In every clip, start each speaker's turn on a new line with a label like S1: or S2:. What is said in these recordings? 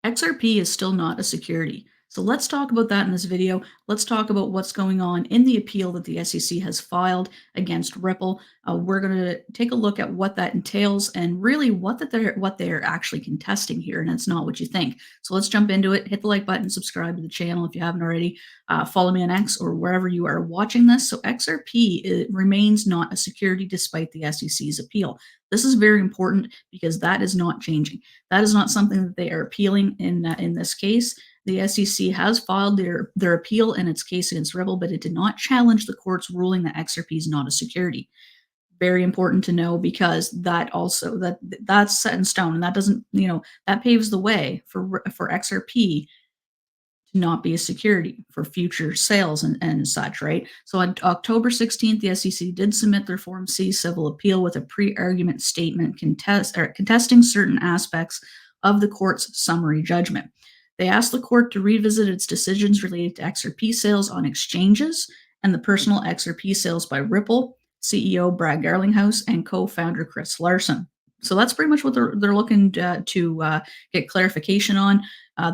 S1: XRP is still not a security. So let's talk about that in this video. Let's talk about what's going on in the appeal that the SEC has filed against Ripple. We're going to take a look at what that entails and really what they're actually contesting here, and it's not what you think. So let's jump into it. Hit the like button, subscribe to the channel if you haven't already. Follow me on X or wherever you are watching this. So XRP remains not a security despite the SEC's appeal. This is very important because that is not changing. That is not something that they are appealing in this case. The SEC has filed their appeal in its case against Ripple, but it did not challenge the court's ruling that XRP is not a security. Very important to know because that's set in stone, and that doesn't that paves the way for XRP to not be a security for future sales and such, right? So on October 16th, the SEC did submit their Form C civil appeal with a pre-argument statement contesting certain aspects of the court's summary judgment. They asked the court to revisit its decisions related to XRP sales on exchanges and the personal XRP sales by Ripple, CEO Brad Garlinghouse, and co-founder Chris Larsen. So that's pretty much what they're looking to get clarification on.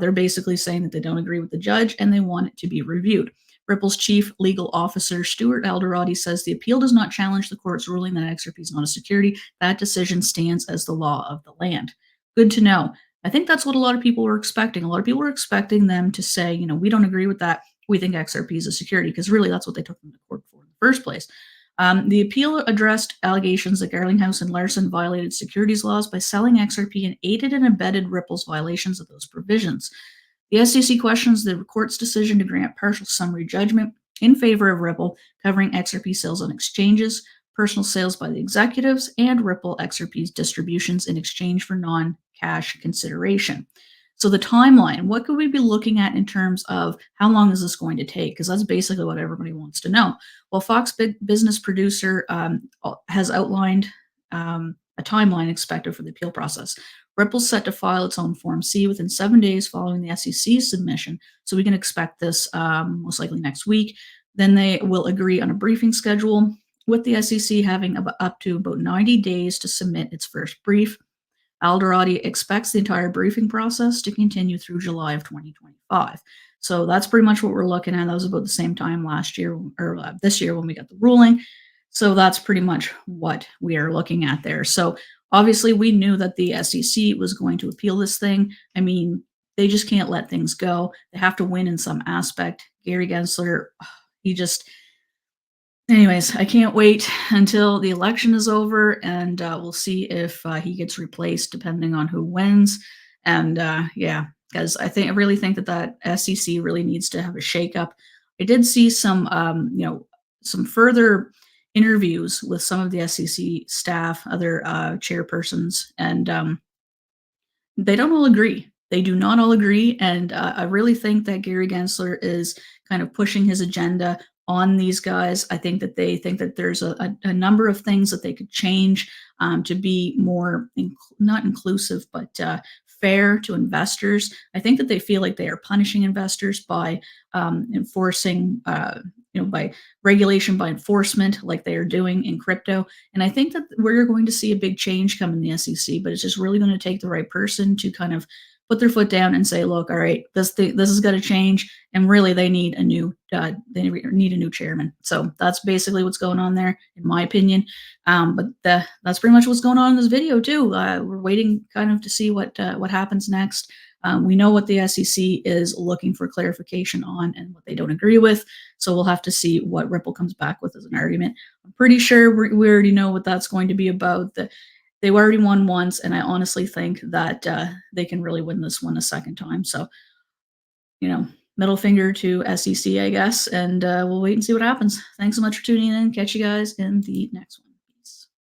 S1: They're basically saying that they don't agree with the judge and they want it to be reviewed. Ripple's chief legal officer, Stuart Alderoty, says the appeal does not challenge the court's ruling that XRP is not a security. That decision stands as the law of the land. Good to know. I think that's what a lot of people were expecting. A lot of people were expecting them to say, we don't agree with that. We think XRP is a security, because really that's what they took them to court for in the first place. The appeal addressed allegations that Garlinghouse and Larsen violated securities laws by selling XRP and aided and abetted Ripple's violations of those provisions. The SEC questions the court's decision to grant partial summary judgment in favor of Ripple, covering XRP sales on exchanges, personal sales by the executives, and Ripple XRP's distributions in exchange for non-cash consideration. So the timeline, what could we be looking at in terms of how long is this going to take? Because that's basically what everybody wants to know. Well, Fox Business Producer has outlined a timeline expected for the appeal process. Ripple's set to file its own Form C within 7 days following the SEC's submission. So we can expect this most likely next week. Then they will agree on a briefing schedule, with the SEC having up to about 90 days to submit its first brief. Alderoty expects the entire briefing process to continue through July of 2025. So that's pretty much what we're looking at. That was about the same time last year or this year when we got the ruling. So that's pretty much what we are looking at there. So obviously we knew that the SEC was going to appeal this thing. I mean, they just can't let things go. They have to win in some aspect. Gary Gensler, anyways, I can't wait until the election is over, and we'll see if he gets replaced depending on who wins. And yeah, because I really think that SEC really needs to have a shakeup. I did see some further interviews with some of the SEC staff, other chairpersons, and they don't all agree. They do not all agree, and I really think that Gary Gensler is kind of pushing his agenda on these guys. I think that they think that there's a number of things that they could change to be more, not inclusive, but fair to investors. I think that they feel like they are punishing investors by enforcing, by regulation, by enforcement, like they are doing in crypto. And I think that we're going to see a big change come in the SEC, but it's just really going to take the right person to kind of put their foot down and say, look, all right, this has got to change, and really they need a new chairman. So that's basically what's going on there, in my opinion. But that's pretty much what's going on in this video too. We're waiting kind of to see what happens next. We know what the SEC is looking for clarification on and what they don't agree with. So we'll have to see what Ripple comes back with as an argument. I'm pretty sure we already know what that's going to be about. They already won once, and I honestly think that they can really win this one a second time. So, middle finger to SEC, I guess, and we'll wait and see what happens. Thanks so much for tuning in. Catch you guys in the next one.